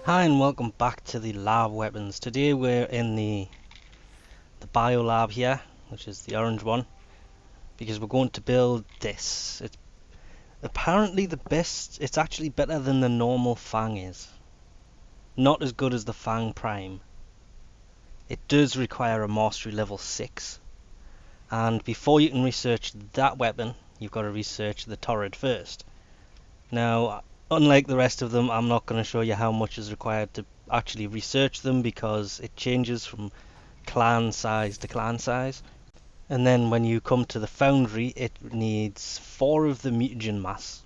Hi and welcome back to the lab weapons. Today we're in the bio lab here, which is the orange one, because we're going to build this. It's apparently the best. It's actually better than the normal Fang is. Not as good as the Fang Prime. It does require a mastery level 6, and before you can research that weapon, you've got to research the turret first. Now, unlike the rest of them, I'm not going to show you how much is required to actually research them because it changes from clan size to clan size. And then when you come to the foundry, it needs 4 of the mutagen mass,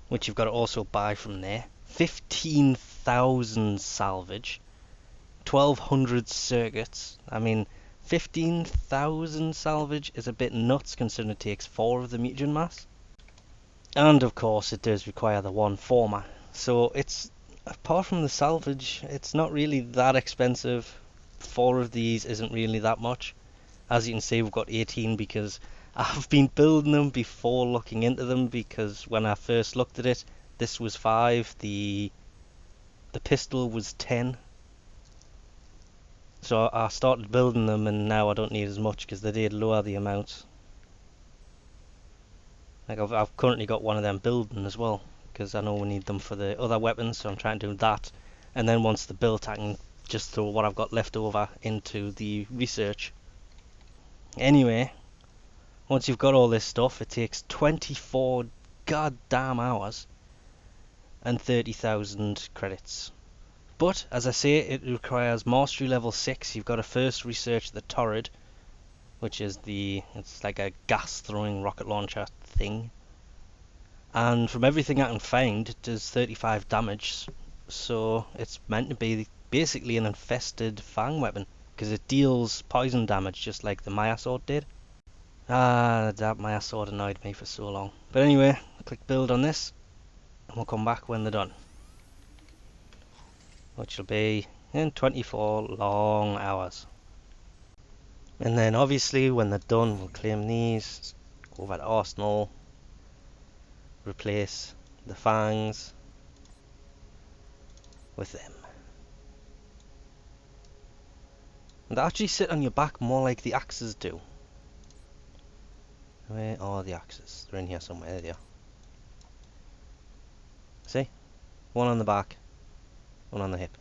which you've got to also buy from there, 15,000 salvage, 1,200 circuits. I mean, 15,000 salvage is a bit nuts considering it takes 4 of the mutagen mass. And of course it does require the 1 former. So it's, apart from the salvage, it's not really that expensive. 4 of these isn't really that much. As you can see, we've got 18 because I've been building them before looking into them, because when I first looked at it, this was 5, the pistol was 10. So I started building them and now I don't need as much because they did lower the amount. Like I've currently got one of them building as well, because I know we need them for the other weapons, so I'm trying to do that. And then once they're built, I can just throw what I've got left over into the research. Anyway, once you've got all this stuff, it takes 24 goddamn hours and 30,000 credits. But, as I say, it requires mastery level 6. You've got to first research the turret, which is it's like a gas throwing rocket launcher thing. And from everything I can find, it does 35 damage, so it's meant to be basically an infested Fang weapon, because it deals poison damage just like the Maya sword did. That Maya sword annoyed me for so long. But anyway, click build on this, and we'll come back when they're done, which will be in 24 long hours. And then obviously when they're done, we'll claim these, go over to Arsenal, replace the Fangs with them. And they actually sit on your back more like the axes do. Where are the axes? They're in here somewhere. There they are. See? One on the back, one on the hip.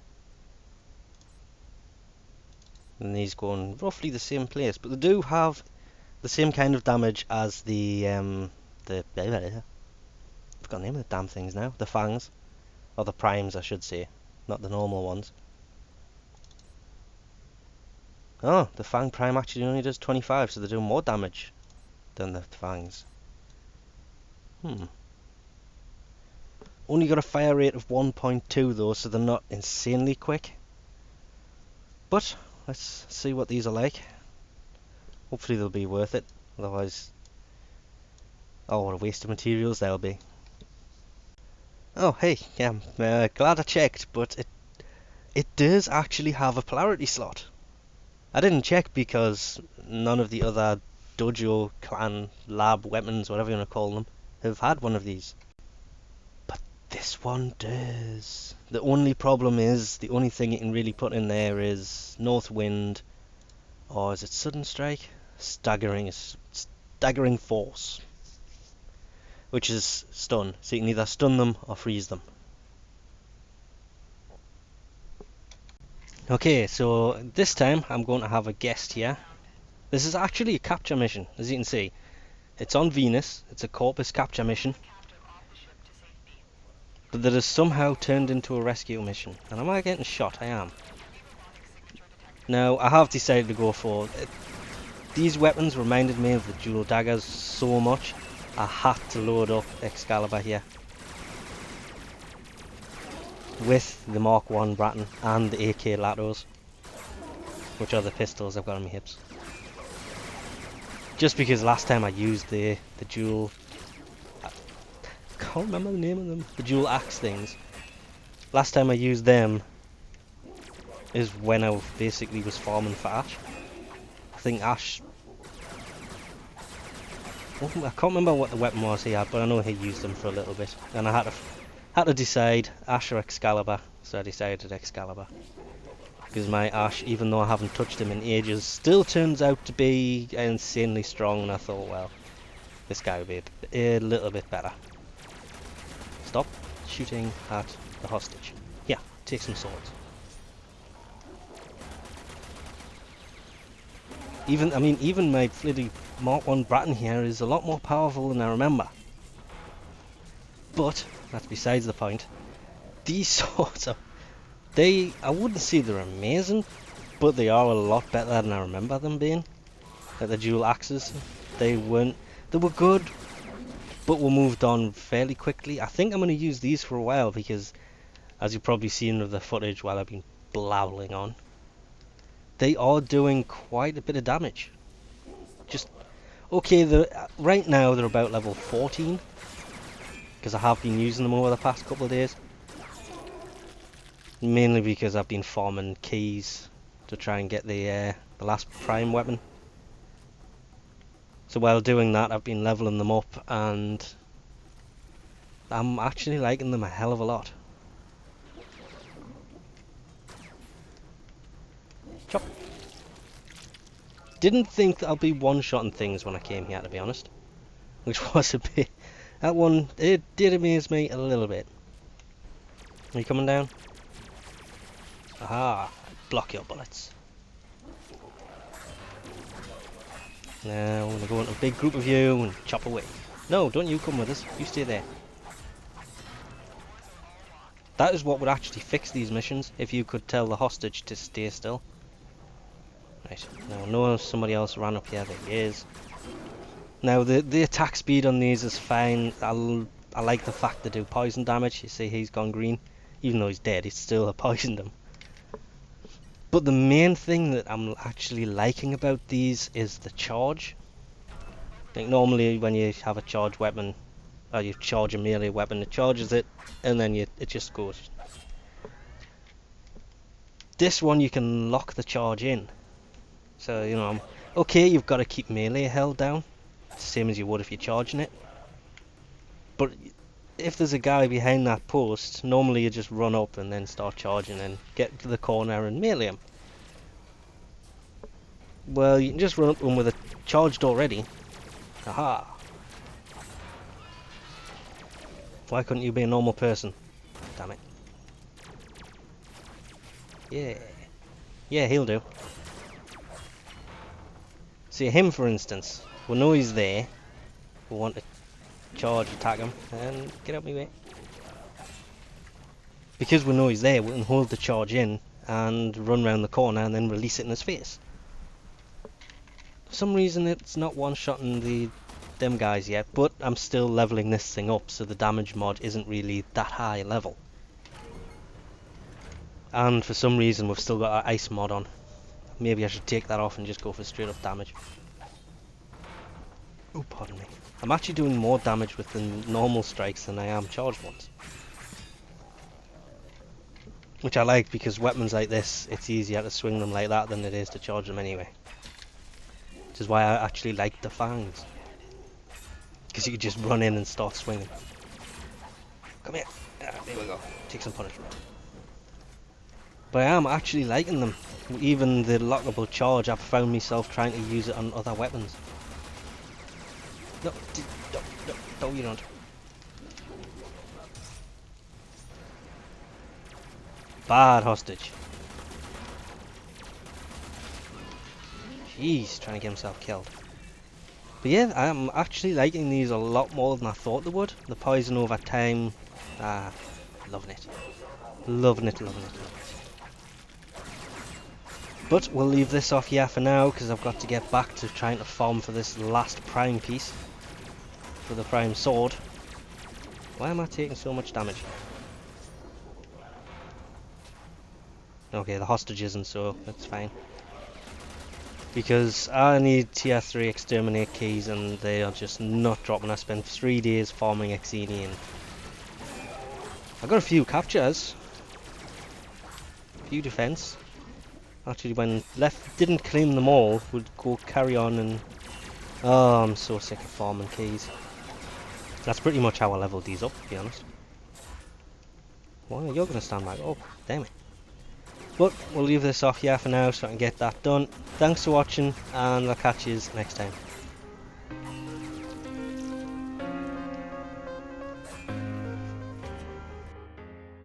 And these go in roughly the same place, but they do have the same kind of damage as the I've forgotten the name of the damn things now. The Fangs, or the Primes, I should say, not the normal ones. Oh, the Fang Prime actually only does 25, so they do more damage than the Fangs. Only got a fire rate of 1.2 though, so they're not insanely quick. But let's see what these are like. Hopefully they'll be worth it. Otherwise, oh, what a waste of materials they'll be. Oh, hey, yeah, I'm glad I checked, but it does actually have a polarity slot. I didn't check because none of the other Dojo, clan, lab weapons, whatever you want to call them, have had one of these. But this one does. The only problem is, the only thing you can really put in there is North Wind, or is it Sudden Strike? Staggering Force, which is stun, so you can either stun them or freeze them. Okay, so this time I'm going to have a guest here. This is actually a capture mission, as you can see. It's on Venus, it's a Corpus capture mission, but that has somehow turned into a rescue mission. And am I getting shot? I am. Now, I have decided to go for it. These weapons reminded me of the dual daggers so much, I had to load up Excalibur here with the Mark 1 Bratton and the AK Latos, which are the pistols I've got on my hips. Just because last time I used the dual, I can't remember the name of them, the dual axe things. Last time I used them is when I basically was farming for Ash. I think Ash, I can't remember what the weapon was he had, but I know he used them for a little bit, and I had to Had to decide, Ash or Excalibur, so I decided Excalibur. Because my Ash, even though I haven't touched him in ages, still turns out to be insanely strong, and I thought, well, this guy would be a little bit better. Stop shooting at the hostage. Yeah, take some swords. Even my bloody Mark 1 Bratton here is a lot more powerful than I remember. But, that's besides the point. These swords are... I wouldn't say they're amazing, but they are a lot better than I remember them being. Like the dual axes, they were good, but were moved on fairly quickly. I think I'm going to use these for a while because, as you've probably seen with the footage while I've been blowling on, they are doing quite a bit of damage. Okay, right now they're about level 14, because I have been using them over the past couple of days. Mainly because I've been farming keys to try and get the last prime weapon. So while doing that, I've been leveling them up, and I'm actually liking them a hell of a lot. Chop. Didn't think that I'll be one-shotting things when I came here, to be honest. Which was a bit... That one, it did amaze me a little bit. Are you coming down? Aha! Block your bullets. Now I'm going to go into a big group of you and chop away. No, don't you come with us. You stay there. That is what would actually fix these missions, if you could tell the hostage to stay still. Right, now I know somebody else ran up here. There he is. Now the attack speed on these is fine. I like the fact they do poison damage. You see he's gone green. Even though he's dead, it's still a poisoned him. But the main thing that I'm actually liking about these is the charge. Like normally when you have a charge weapon, or you charge a melee weapon, it charges it, and then it just goes. This one you can lock the charge in. So, you know, okay, you've got to keep melee held down, same as you would if you're charging it. But if there's a guy behind that post, normally you just run up and then start charging and get to the corner and melee him. Well, you can just run up to him with it charged already. Aha! Why couldn't you be a normal person? Damn it. Yeah. Yeah, he'll do. See, him for instance, we know he's there. We want to charge attack him, and get out of my way. Because we know he's there, we can hold the charge in and run round the corner and then release it in his face. For some reason it's not one-shotting them guys yet, but I'm still leveling this thing up, so the damage mod isn't really that high level. And for some reason we've still got our ice mod on. Maybe I should take that off and just go for straight up damage. Oh, pardon me. I'm actually doing more damage with the normal strikes than I am charged ones. Which I like, because weapons like this, it's easier to swing them like that than it is to charge them anyway. Which is why I actually like the fangs. Because you can just run in and start swinging. Come here. Ah, there we go. Take some punishment. But I am actually liking them. Even the lockable charge, I've found myself trying to use it on other weapons. No, you don't. Bad hostage. Jeez, trying to get himself killed. But yeah, I'm actually liking these a lot more than I thought they would. The poison over time, loving it. Loving it, loving it, loving it. But we'll leave this off here for now, because I've got to get back to trying to farm for this last prime piece. For the prime sword. Why am I taking so much damage? Okay, the hostage isn't, so that's fine. Because I need tier 3 exterminate keys and they are just not dropping. I spent 3 days farming Xeni and I got a few captures. A few defense. Actually, when left, didn't claim them all, would go carry on and... Oh, I'm so sick of farming keys. That's pretty much how I leveled these up, to be honest. Why, you're going to stand back up. Damn it. But we'll leave this off here for now so I can get that done. Thanks for watching, and I'll catch you next time.